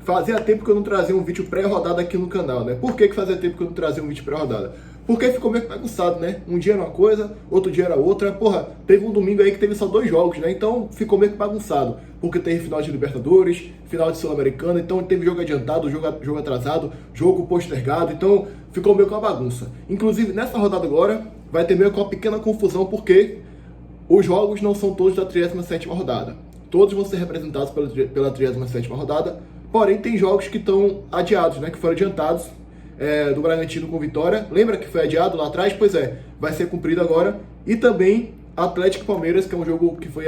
Fazia tempo que eu não trazia um vídeo pré-rodada aqui no canal, né? Por que fazia tempo que eu não trazia um vídeo pré-rodada? Porque ficou meio bagunçado, né? Um dia era uma coisa, outro dia era outra. Porra, teve um domingo aí que teve só 2 jogos, né? Então ficou meio bagunçado. Porque teve final de Libertadores, final de Sul-Americana, então teve jogo adiantado, jogo atrasado, jogo postergado. Então ficou meio com uma bagunça. Inclusive, nessa rodada agora, vai ter meio com uma pequena confusão, porque os jogos não são todos da 37ª rodada. Todos vão ser representados pela 37ª rodada. Porém, tem jogos que estão adiados, né? Que foram adiantados. Do Bragantino com Vitória. Lembra que foi adiado lá atrás? Pois é, vai ser cumprido agora. E também Atlético e Palmeiras, que é um jogo que foi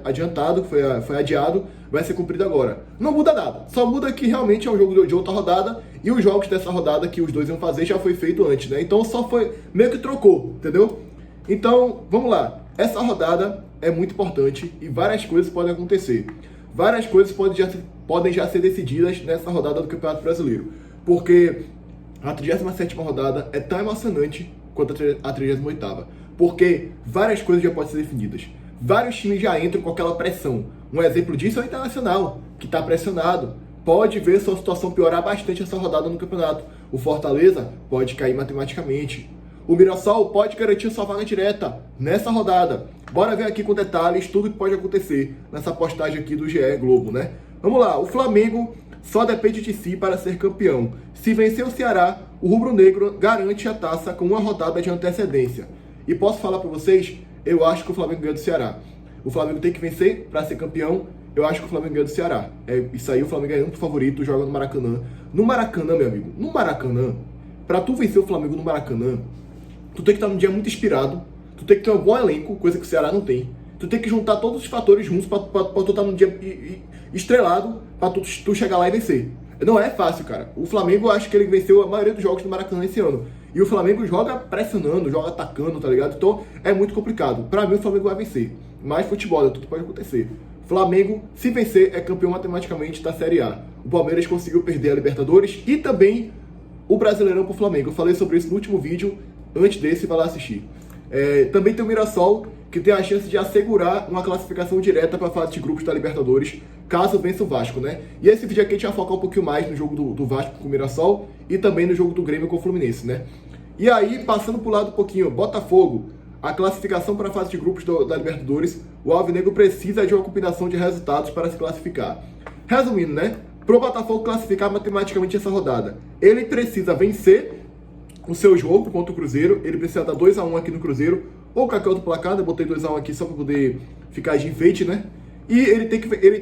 adiantado, foi adiado, vai ser cumprido agora. Não muda nada, só muda que realmente é um jogo de outra rodada e os jogos dessa rodada que os dois iam fazer já foi feito antes, né? Então só foi, meio que trocou, entendeu? Então, vamos lá. Essa rodada é muito importante e várias coisas podem acontecer. Várias coisas podem já ser decididas nessa rodada do Campeonato Brasileiro. Porque a 37ª rodada é tão emocionante quanto a 38ª. Porque várias coisas já podem ser definidas. Vários times já entram com aquela pressão. Um exemplo disso é o Internacional, que está pressionado. Pode ver sua situação piorar bastante essa rodada no campeonato. O Fortaleza pode cair matematicamente. O Mirassol pode garantir sua vaga direta nessa rodada. Bora ver aqui com detalhes tudo que pode acontecer nessa postagem aqui do GE Globo, né? Vamos lá, o Flamengo só depende de si para ser campeão. Se vencer o Ceará, o rubro-negro garante a taça com uma rodada de antecedência. E posso falar para vocês, eu acho que o Flamengo ganha do Ceará. O Flamengo tem que vencer para ser campeão. Eu acho que o Flamengo ganha do Ceará. Isso aí, o Flamengo é amplo favorito, joga no Maracanã. No Maracanã, meu amigo, no Maracanã, para tu vencer o Flamengo no Maracanã, tu tem que estar num dia muito inspirado, tu tem que ter um bom elenco, coisa que o Ceará não tem. Tu tem que juntar todos os fatores juntos pra tu estar num dia estrelado, pra tu chegar lá e vencer. Não é fácil, cara. O Flamengo, acho que ele venceu a maioria dos jogos do Maracanã esse ano. E o Flamengo joga pressionando, joga atacando, tá ligado? Então é muito complicado. Pra mim, o Flamengo vai vencer. Mas futebol, tudo pode acontecer. Flamengo, se vencer, é campeão matematicamente da Série A. O Palmeiras conseguiu perder a Libertadores e também o Brasileirão pro Flamengo. Eu falei sobre isso no último vídeo. Antes desse, vai lá assistir. Também tem o Mirassol, que tem a chance de assegurar uma classificação direta para a fase de grupos da Libertadores, caso vença o Vasco, né? E esse vídeo aqui a gente vai focar um pouquinho mais no jogo do Vasco com o Mirassol e também no jogo do Grêmio com o Fluminense, né? E aí, passando pro lado um pouquinho, Botafogo, a classificação para a fase de grupos da Libertadores, o Alvinegro precisa de uma combinação de resultados para se classificar. Resumindo, né? Pro Botafogo classificar matematicamente essa rodada, ele precisa vencer o seu jogo contra o Cruzeiro, ele precisa dar 2-1 aqui no Cruzeiro, ou qualquer outro placar, eu botei 2-1 aqui só para poder ficar de enfeite, né? E ele tem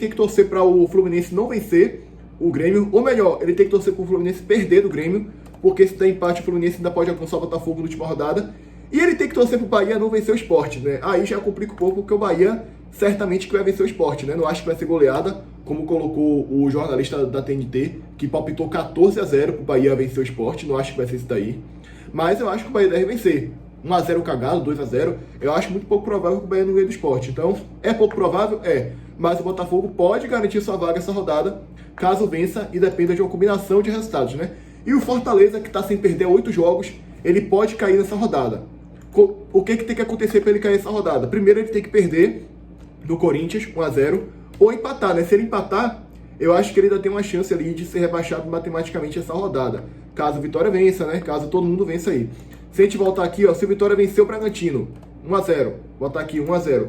que torcer para o Fluminense não vencer o Grêmio, ou melhor, ele tem que torcer para o Fluminense perder do Grêmio, porque se der empate o Fluminense ainda pode alcançar o Botafogo na última rodada, e ele tem que torcer para o Bahia não vencer o Sport, né? Aí já complica um pouco, porque o Bahia certamente que vai vencer o Sport, né? Não acho que vai ser goleada, como colocou o jornalista da TNT, que palpitou 14-0 pro Bahia vencer o Sport, não acho que vai ser isso daí. Mas eu acho que o Bahia deve vencer. 1-0 cagado, 2-0. Eu acho muito pouco provável que o Bahia não ganhe do Sport. Então, é pouco provável? É. Mas o Botafogo pode garantir sua vaga essa rodada, caso vença, e dependa de uma combinação de resultados, né? E o Fortaleza, que está sem perder 8 jogos, ele pode cair nessa rodada. O que tem que acontecer para ele cair nessa rodada? Primeiro, ele tem que perder do Corinthians, 1-0, ou empatar, né? Se ele empatar, eu acho que ele ainda tem uma chance ali de ser rebaixado matematicamente essa rodada. Caso o Vitória vença, né? Caso todo mundo vença aí. Se a gente voltar aqui, ó, se o Vitória vencer o Bragantino, 1-0. Botar aqui, 1-0.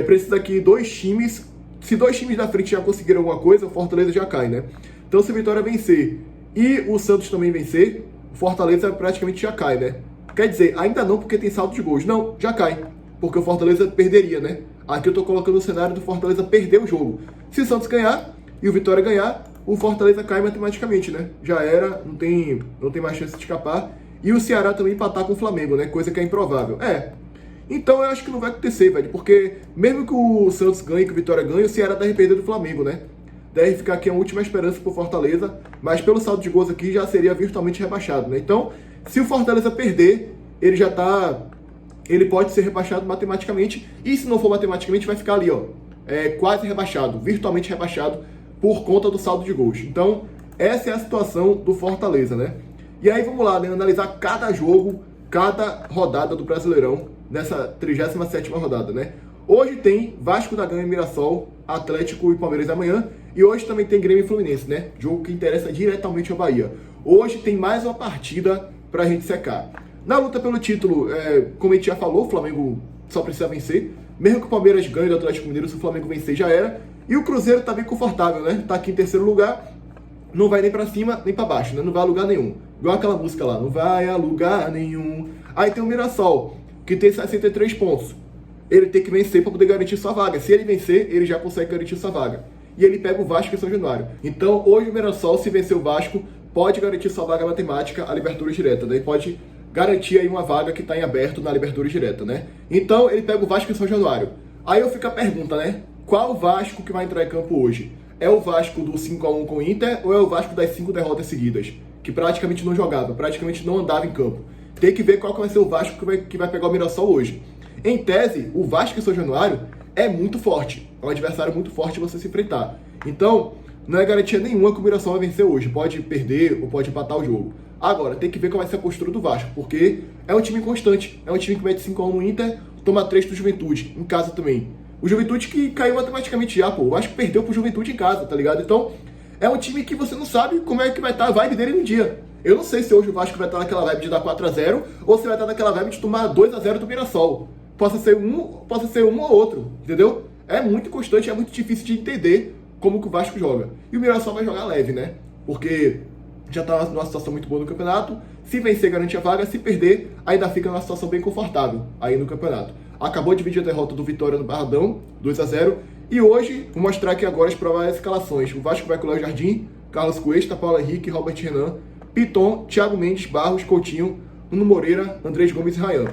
Precisa aqui 2 times. Se 2 times da frente já conseguiram alguma coisa, o Fortaleza já cai, né? Então se o Vitória vencer e o Santos também vencer, o Fortaleza praticamente já cai, né? Quer dizer, ainda não porque tem saldo de gols. Não, já cai. Porque o Fortaleza perderia, né? Aqui eu tô colocando o cenário do Fortaleza perder o jogo. Se o Santos ganhar e o Vitória ganhar, o Fortaleza cai matematicamente, né? Já era, não tem mais chance de escapar. E o Ceará também empatar com o Flamengo, né? Coisa que é improvável. Então eu acho que não vai acontecer, velho. Porque mesmo que o Santos ganhe, que o Vitória ganhe, o Ceará deve perder do Flamengo, né? Deve ficar aqui a última esperança pro Fortaleza. Mas pelo saldo de gols aqui já seria virtualmente rebaixado, né? Então, se o Fortaleza perder, ele pode ser rebaixado matematicamente. E se não for matematicamente, vai ficar ali, ó. Quase rebaixado, virtualmente rebaixado, por conta do saldo de gols. Então, essa é a situação do Fortaleza, né? E aí, vamos lá, né? Analisar cada jogo, cada rodada do Brasileirão, nessa 37ª rodada, né? Hoje tem Vasco da Gama e Mirassol, Atlético e Palmeiras amanhã. E hoje também tem Grêmio e Fluminense, né? Jogo que interessa diretamente ao Bahia. Hoje tem mais uma partida pra gente secar. Na luta pelo título, como a gente já falou, o Flamengo só precisa vencer. Mesmo que o Palmeiras ganhe do Atlético Mineiro, se o Flamengo vencer já era. E o Cruzeiro tá bem confortável, né? Tá aqui em terceiro lugar, não vai nem pra cima, nem pra baixo, né? Não vai a lugar nenhum. Igual aquela música lá, não vai a lugar nenhum. Aí tem o Mirassol, que tem 63 pontos. Ele tem que vencer para poder garantir sua vaga. Se ele vencer, ele já consegue garantir sua vaga. E ele pega o Vasco em São Januário. Então, hoje o Mirassol, se vencer o Vasco, pode garantir sua vaga matemática à Libertadores direta. Daí pode garantir aí uma vaga que está em aberto na Libertadores direta, né? Então, ele pega o Vasco em São Januário. Aí eu fico a pergunta, né? Qual Vasco que vai entrar em campo hoje? É o Vasco do 5-1 com o Inter ou é o Vasco das 5 derrotas seguidas? Que praticamente não jogava, praticamente não andava em campo. Tem que ver qual que vai ser o Vasco que vai pegar o Mirassol hoje. Em tese, o Vasco em São Januário é muito forte. É um adversário muito forte você se enfrentar. Então, não é garantia nenhuma que o Mirassol vai vencer hoje. Pode perder ou pode empatar o jogo. Agora, tem que ver qual vai ser a postura do Vasco, porque é um time constante. É um time que mete 5-1 no Inter, toma 3 do Juventude, em casa também. O Juventude que caiu matematicamente já, pô. O Vasco perdeu pro Juventude em casa, tá ligado? Então, é um time que você não sabe como é que vai estar a vibe dele no dia. Eu não sei se hoje o Vasco vai estar naquela vibe de dar 4-0 ou se vai estar naquela vibe de tomar 2-0 do Mirassol. Possa ser um ou outro, entendeu? É muito constante, é muito difícil de entender como que o Vasco joga. E o Mirassol vai jogar leve, né? Porque já está numa situação muito boa no campeonato. Se vencer, garante a vaga. Se perder, ainda fica numa situação bem confortável aí no campeonato. Acabou de dividir a derrota do Vitória no Barradão, 2-0. E hoje, vou mostrar aqui agora as prováveis escalações. O Vasco vai com o Léo Jardim, Carlos Cuesta, Paulo Henrique, Robert Renan, Piton, Thiago Mendes, Barros, Coutinho, Nuno Moreira, Andrés Gomes e Ryan.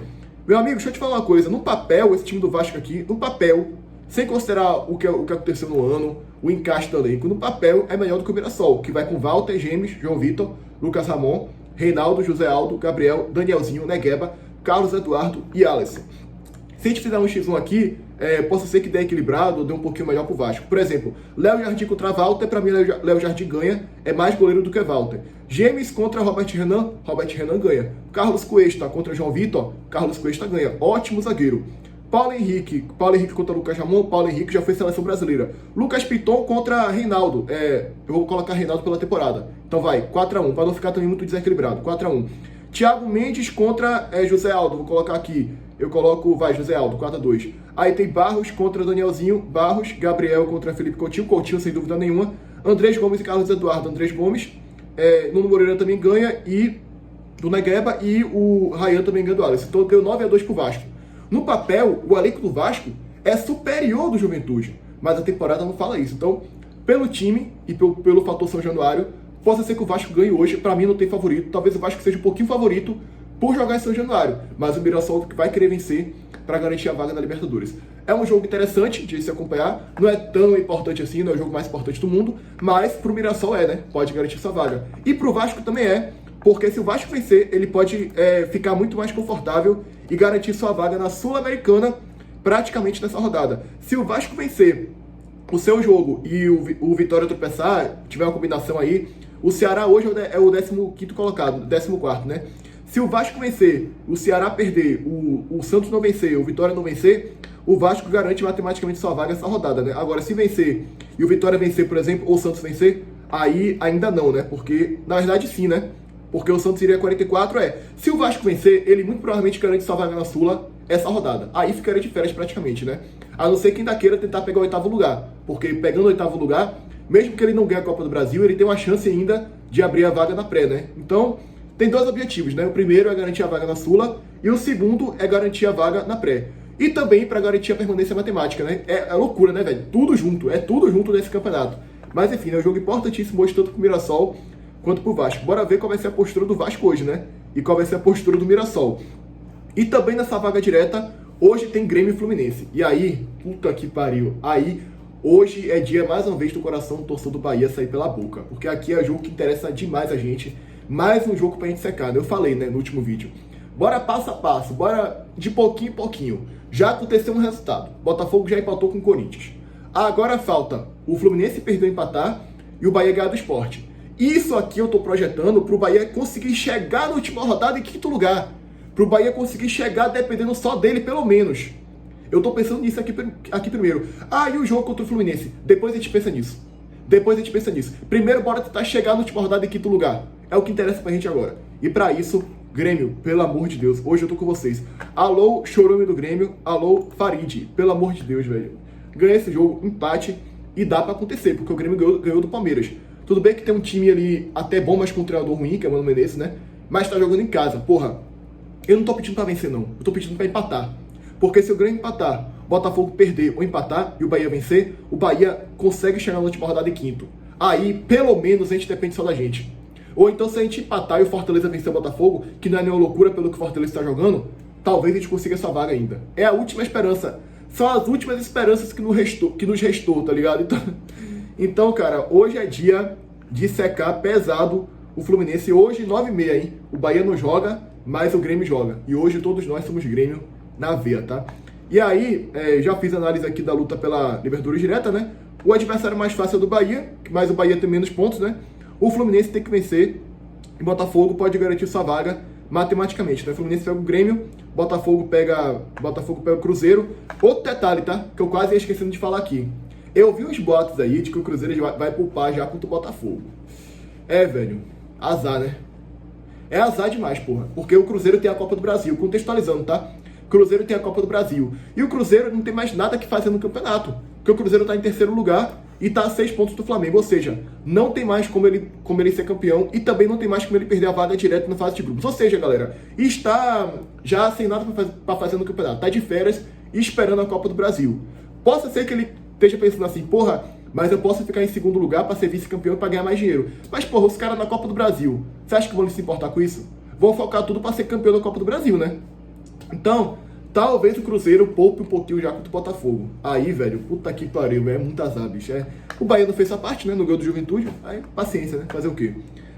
Meu amigo, deixa eu te falar uma coisa. No papel, esse time do Vasco aqui, no papel, sem considerar o que aconteceu no ano, o encaixe do elenco, no papel é melhor do que o Mirassol, que vai com Walter, Gêmeos, João Vitor, Lucas Ramon, Reinaldo, José Aldo, Gabriel, Danielzinho, Negueba, Carlos Eduardo e Alisson. Se a gente fizer um X1 aqui, possa ser que dê equilibrado ou dê um pouquinho melhor pro Vasco. Por exemplo, Léo Jardim contra Walter, pra mim Léo Jardim ganha, é mais goleiro do que Walter. Gêmeos contra Robert Renan ganha. Carlos Cuesta contra João Vitor, Carlos Cuesta ganha. Ótimo zagueiro. Paulo Henrique contra Lucas Ramon, Paulo Henrique já foi seleção brasileira. Lucas Piton contra Reinaldo, eu vou colocar Reinaldo pela temporada. Então vai, 4-1, para não ficar também muito desequilibrado, 4-1. Thiago Mendes contra José Aldo, vou colocar aqui, eu coloco, José Aldo, 4-2. Aí tem Barros contra Danielzinho, Barros, Gabriel contra Felipe Coutinho, Coutinho sem dúvida nenhuma, Andrés Gomes e Carlos Eduardo, Andrés Gomes, Nuno Moreira também ganha, e do Negueba, e o Ryan também ganha do Alisson. Então deu 9-2 pro Vasco. No papel, o elenco do Vasco é superior do Juventude, mas a temporada não fala isso. Então, pelo time e pelo fator São Januário, possa ser que o Vasco ganhe hoje. Para mim não tem favorito, talvez o Vasco seja um pouquinho favorito por jogar em São Januário, mas o Mirassol vai querer vencer para garantir a vaga na Libertadores. É um jogo interessante de se acompanhar, não é tão importante assim, não é o jogo mais importante do mundo, mas pro Mirassol né? Pode garantir sua vaga. E pro Vasco também porque se o Vasco vencer, ele pode ficar muito mais confortável e garantir sua vaga na Sul-Americana praticamente nessa rodada. Se o Vasco vencer o seu jogo e o Vitória tropeçar, tiver uma combinação aí, o Ceará hoje é o 15º colocado, 14º, né? Se o Vasco vencer, o Ceará perder, o Santos não vencer, o Vitória não vencer, o Vasco garante matematicamente sua vaga nessa rodada, né? Agora, se vencer e o Vitória vencer, por exemplo, ou o Santos vencer, aí ainda não, né? Porque, na verdade, sim, né? Porque o Santos iria 44, se o Vasco vencer, ele muito provavelmente garante sua vaga na Sula essa rodada. Aí ficaria de férias praticamente, né? A não ser que ainda queira tentar pegar o 8º lugar. Porque pegando o 8º lugar, mesmo que ele não ganhe a Copa do Brasil, ele tem uma chance ainda de abrir a vaga na pré, né? Então, tem dois objetivos, né? O primeiro é garantir a vaga na Sula e o segundo é garantir a vaga na pré. E também para garantir a permanência matemática, né? É loucura, né, velho? Tudo junto, é tudo junto nesse campeonato. Mas enfim, é um jogo importantíssimo hoje, tanto pro Mirassol quanto pro Vasco. Bora ver qual vai ser a postura do Vasco hoje, né? E qual vai ser a postura do Mirassol. E também nessa vaga direta, hoje tem Grêmio e Fluminense. E aí, puta que pariu. Aí, hoje é dia, mais uma vez, do coração do torcedor do Bahia sair pela boca. Porque aqui é jogo que interessa demais a gente. Mais um jogo pra gente secar, né? Eu falei, né, no último vídeo. Bora passo a passo, bora de pouquinho em pouquinho. Já aconteceu um resultado. Botafogo já empatou com o Corinthians. Agora falta o Fluminense perder ou empatar e o Bahia ganhar do Sport. Isso aqui eu tô projetando pro Bahia conseguir chegar na última rodada em quinto lugar. Pro Bahia conseguir chegar dependendo só dele, pelo menos. Eu tô pensando nisso aqui primeiro. Ah, e o jogo contra o Fluminense? Depois a gente pensa nisso. Depois a gente pensa nisso. Primeiro, bora tentar chegar na última rodada em quinto lugar. É o que interessa pra gente agora. E pra isso, Grêmio, pelo amor de Deus, hoje eu tô com vocês. Alô, chorume do Grêmio, alô, Farid, pelo amor de Deus, velho. Ganha esse jogo, empate, e dá pra acontecer, porque o Grêmio ganhou do Palmeiras. Tudo bem que tem um time ali até bom, mas com um treinador ruim, que é o Mano Menezes, né? Mas tá jogando em casa, porra. Eu não tô pedindo pra vencer, não. Eu tô pedindo pra empatar. Porque se o Grêmio empatar, Botafogo perder ou empatar e o Bahia vencer, o Bahia consegue chegar na última rodada em quinto. Aí, pelo menos, a gente depende só da gente. Ou então, se a gente empatar e o Fortaleza vencer o Botafogo, que não é nenhuma loucura pelo que o Fortaleza está jogando, talvez a gente consiga essa vaga ainda. É a última esperança. São as últimas esperanças que nos restou, tá ligado? Então, cara, hoje é dia de secar pesado o Fluminense. Hoje, 9h30, hein? O Bahia não joga, mas o Grêmio joga. E hoje todos nós somos Grêmio na veia, tá? E aí, já fiz análise aqui da luta pela Libertadores direta, né? O adversário mais fácil é do Bahia, mas o Bahia tem menos pontos, né? O Fluminense tem que vencer e Botafogo pode garantir sua vaga matematicamente, né? O Fluminense pega o Grêmio, Botafogo pega o Cruzeiro. Outro detalhe, tá? Que eu quase ia esquecendo de falar aqui. Eu vi uns boatos aí de que o Cruzeiro vai poupar já contra o Botafogo. Velho, azar, né? É azar demais, porra. Porque o Cruzeiro tem a Copa do Brasil, contextualizando, tá? O Cruzeiro tem a Copa do Brasil. E o Cruzeiro não tem mais nada que fazer no campeonato. Porque o Cruzeiro tá em terceiro lugar e tá a 6 pontos do Flamengo. Ou seja, não tem mais como ele ser campeão e também não tem mais como ele perder a vaga direto na fase de grupos. Ou seja, galera, está já sem nada para fazer no campeonato. Tá de férias e esperando a Copa do Brasil. Possa ser que ele esteja pensando assim, porra, mas eu posso ficar em segundo lugar para ser vice-campeão e para ganhar mais dinheiro. Mas, porra, os caras na Copa do Brasil, você acha que vão se importar com isso? Vão focar tudo para ser campeão da Copa do Brasil, né? Então, talvez o Cruzeiro poupe um pouquinho já contra o Botafogo. Aí, velho, puta que pariu, é muito azar, bicho. O Bahia não fez essa parte, né? No gol do Juventude. Aí, paciência, né? Fazer o quê?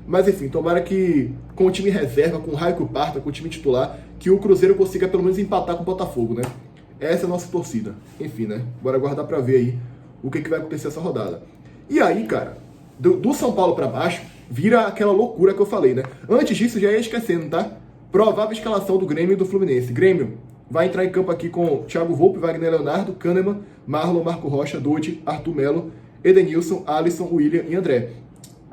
Mas, enfim, tomara que com o time reserva, com o Raio Parta, com o time titular, que o Cruzeiro consiga pelo menos empatar com o Botafogo, né? Essa é a nossa torcida. Enfim, né? Bora aguardar pra ver aí o que vai acontecer essa rodada. E aí, cara, do São Paulo pra baixo, vira aquela loucura que eu falei, né? Antes disso, já ia esquecendo, tá? Provável escalação do Grêmio e do Fluminense. Grêmio vai entrar em campo aqui com Thiago Volpe, Wagner Leonardo, Kahneman, Marlon, Marco Rocha, Dodi, Arthur Melo, Edenilson, Alisson, William e André.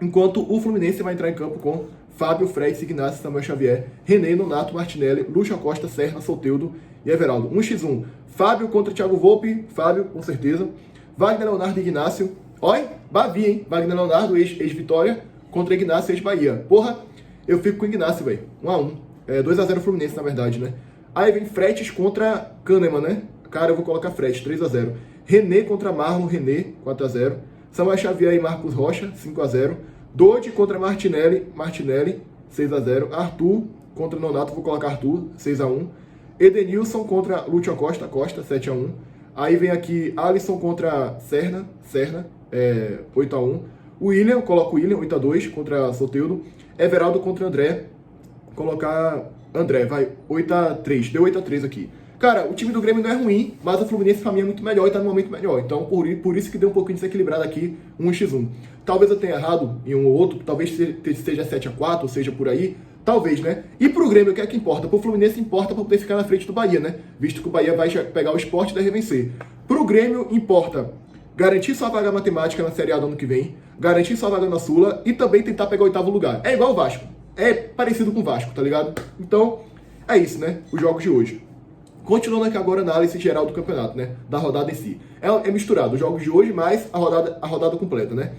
Enquanto o Fluminense vai entrar em campo com Fábio, Fred, Ignacio, Samuel Xavier, René, Nonato, Martinelli, Lúcio Acosta, Serna, Soteldo e Everaldo. 1x1. Fábio contra Thiago Volpe, Fábio, com certeza. Wagner Leonardo e Ignacio. Olha, Bavi, hein? Wagner Leonardo, ex-Vitória, contra Ignacio, ex-Bahia. Porra, eu fico com o Ignacio, velho. 1x1. 2x0 Fluminense, na verdade, né? Aí vem Fretes contra Kahneman, né? Cara, eu vou colocar Fretes, 3x0. René contra Marlon, René, 4x0. Samuel Xavier e Marcos Rocha, 5x0. Dodi contra Martinelli, 6x0. Arthur contra Nonato, vou colocar Arthur, 6x1. Edenilson contra Lúcio Acosta, 7x1. Aí vem aqui Alisson contra Serna, 8x1. William, coloco William, 8x2 contra Soteldo. Everaldo contra André, colocar André, vai, 8x3, deu 8x3 aqui. Cara, o time do Grêmio não é ruim, mas o Fluminense pra mim é muito melhor e tá no momento melhor. Então, por isso que deu um pouquinho desequilibrado aqui, 1x1. Talvez eu tenha errado em um ou outro, talvez seja 7x4, ou seja, por aí. Talvez, né? E pro Grêmio, o que é que importa? Pro Fluminense importa pra poder ficar na frente do Bahia, né? Visto que o Bahia vai pegar o Sport e deve vencer. Pro Grêmio, importa garantir sua vaga matemática na Série A do ano que vem, garantir sua vaga na Sula e também tentar pegar o 8º lugar. É igual o Vasco. É parecido com o Vasco, tá ligado? Então, é isso, né? Os jogos de hoje. Continuando aqui agora a análise geral do campeonato, né? Da rodada em si. É misturado os jogos de hoje mais a rodada completa, né?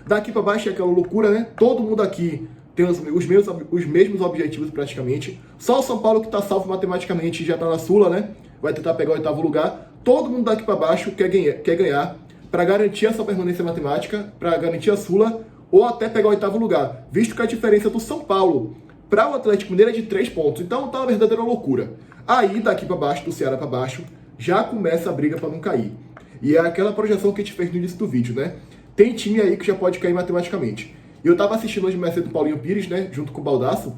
Daqui pra baixo é aquela loucura, né? Todo mundo aqui tem os mesmos objetivos praticamente. Só o São Paulo que tá salvo matematicamente já tá na Sula, né? Vai tentar pegar o 8º lugar. Todo mundo daqui pra baixo quer ganhar para garantir a sua permanência matemática, para garantir a Sula ou até pegar o 8º lugar. Visto que a diferença do São Paulo para o Atlético Mineiro é de 3 pontos. Então tá uma verdadeira loucura. Aí daqui para baixo, do Ceará para baixo, já começa a briga para não cair. E é aquela projeção que a gente fez no início do vídeo, né? Tem time aí que já pode cair matematicamente. E eu tava assistindo hoje mais cedo o Paulinho Pires, né? Junto com o Baldasso.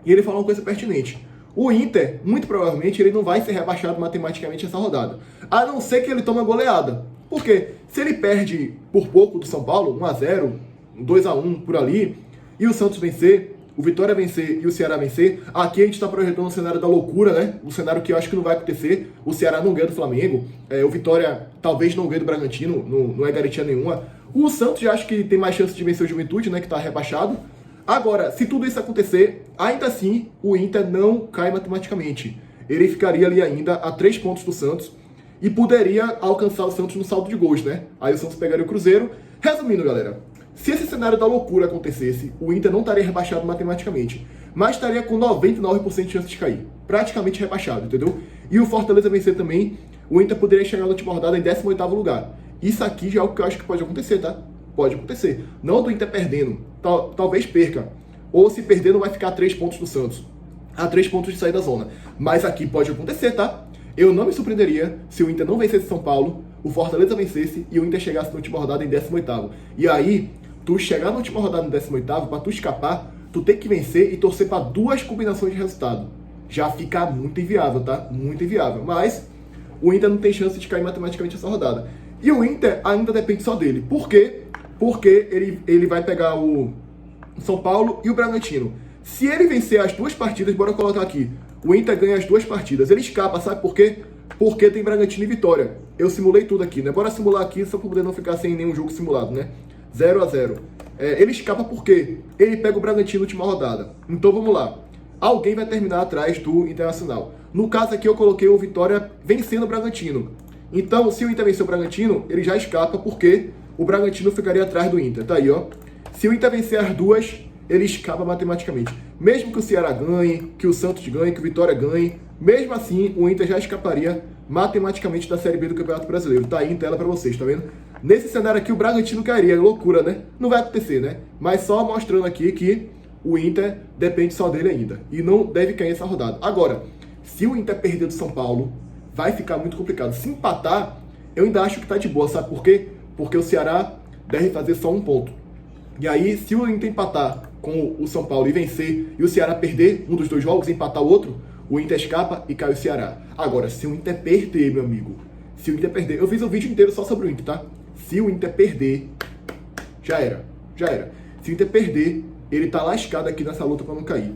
E ele falou uma coisa pertinente. O Inter, muito provavelmente, ele não vai ser rebaixado matematicamente essa rodada. A não ser que ele tome uma goleada. Por quê? Se ele perde por pouco do São Paulo, 1x0, 2x1 por ali, e o Santos vencer, o Vitória vencer e o Ceará vencer, aqui a gente está projetando um cenário da loucura, né? Um cenário que eu acho que não vai acontecer. O Ceará não ganha do Flamengo, o Vitória talvez não ganhe do Bragantino, não é garantia nenhuma. O Santos já acho que tem mais chance de vencer o Juventude, né? Que está rebaixado. Agora, se tudo isso acontecer, ainda assim o Inter não cai matematicamente. Ele ficaria ali ainda a 3 pontos do Santos e poderia alcançar o Santos no saldo de gols, né? Aí o Santos pegaria o Cruzeiro. Resumindo, galera, se esse cenário da loucura acontecesse, o Inter não estaria rebaixado matematicamente, mas estaria com 99% de chance de cair. Praticamente rebaixado, entendeu? E o Fortaleza vencer também, o Inter poderia chegar na última rodada em 18º lugar. Isso aqui já é algo que eu acho que pode acontecer, tá? Pode acontecer. Não do Inter perdendo, talvez perca. Ou se perder, não vai ficar a 3 pontos do Santos. A 3 pontos de sair da zona. Mas aqui pode acontecer, tá? Eu não me surpreenderia se o Inter não vencesse São Paulo, o Fortaleza vencesse e o Inter chegasse na última rodada em 18º. E aí, tu chegar na última rodada em 18º, pra tu escapar, tu tem que vencer e torcer pra 2 combinações de resultado. Já fica muito inviável, tá? Muito inviável. Mas o Inter não tem chance de cair matematicamente essa rodada. E o Inter ainda depende só dele. Por quê? Porque ele vai pegar o São Paulo e o Bragantino. Se ele vencer as 2 partidas, bora colocar aqui, o Inter ganha as 2 partidas. Ele escapa, sabe por quê? Porque tem Bragantino e Vitória. Eu simulei tudo aqui, né? Bora simular aqui, só pra poder não ficar sem nenhum jogo simulado, né? 0-0. Ele escapa porque ele pega o Bragantino na última rodada. Então vamos lá. Alguém vai terminar atrás do Internacional. No caso aqui eu coloquei o Vitória vencendo o Bragantino. Então, se o Inter vencer o Bragantino, ele já escapa porque o Bragantino ficaria atrás do Inter. Tá aí, ó. Se o Inter vencer as 2, ele escapa matematicamente. Mesmo que o Ceará ganhe, que o Santos ganhe, que o Vitória ganhe, mesmo assim, o Inter já escaparia matematicamente da Série B do Campeonato Brasileiro. Tá aí em tela pra vocês, tá vendo? Nesse cenário aqui, o Bragantino cairia. Loucura, né? Não vai acontecer, né? Mas só mostrando aqui que o Inter depende só dele ainda. E não deve cair essa rodada. Agora, se o Inter perder do São Paulo, vai ficar muito complicado. Se empatar, eu ainda acho que tá de boa. Sabe por quê? Porque o Ceará deve fazer só 1 ponto. E aí, se o Inter empatar com o São Paulo e vencer, e o Ceará perder um dos 2 jogos e empatar o outro, o Inter escapa e cai o Ceará. Agora, se o Inter perder, meu amigo, se o Inter perder, eu fiz um vídeo inteiro só sobre o Inter, tá? Se o Inter perder, já era. Se o Inter perder, ele tá lascado aqui nessa luta pra não cair.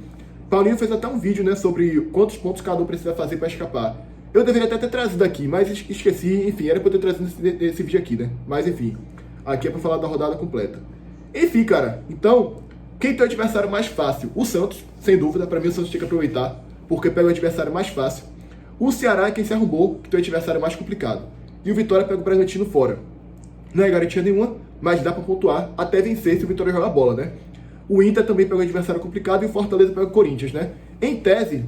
Paulinho fez até um vídeo, né, sobre quantos pontos cada um precisa fazer pra escapar. Eu deveria até ter trazido aqui, mas esqueci, enfim, era pra eu ter trazido esse vídeo aqui, né? Mas enfim, aqui é pra falar da rodada completa. Enfim, cara, então, quem tem o adversário mais fácil? O Santos, sem dúvida, pra mim o Santos tinha que aproveitar, porque pega o adversário mais fácil. O Ceará é quem se arrumou, que tem o adversário mais complicado. E o Vitória pega o Bragantino fora. Não é garantia nenhuma, mas dá pra pontuar até vencer se o Vitória jogar bola, né? O Inter também pega o adversário complicado e o Fortaleza pega o Corinthians, né? Em tese,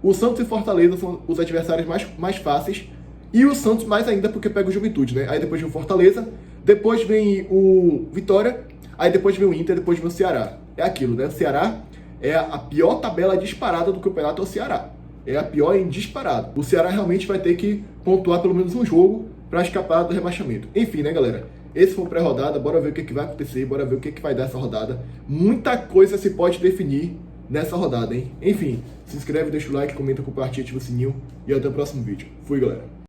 o Santos e Fortaleza são os adversários mais fáceis. E o Santos mais ainda porque pega o Juventude, né? Aí depois vem o Fortaleza, depois vem o Vitória, aí depois vem o Inter, depois vem o Ceará. É aquilo, né? O Ceará é a pior tabela disparada do campeonato, é o Ceará. É a pior em disparado. O Ceará realmente vai ter que pontuar pelo menos um jogo para escapar do rebaixamento. Enfim, né, galera? Esse foi o pré-rodada, bora ver o que vai acontecer, bora ver o que vai dar essa rodada. Muita coisa se pode definir nessa rodada, hein? Enfim, se inscreve, deixa o like, comenta, compartilha, ativa o sininho e até o próximo vídeo. Fui, galera!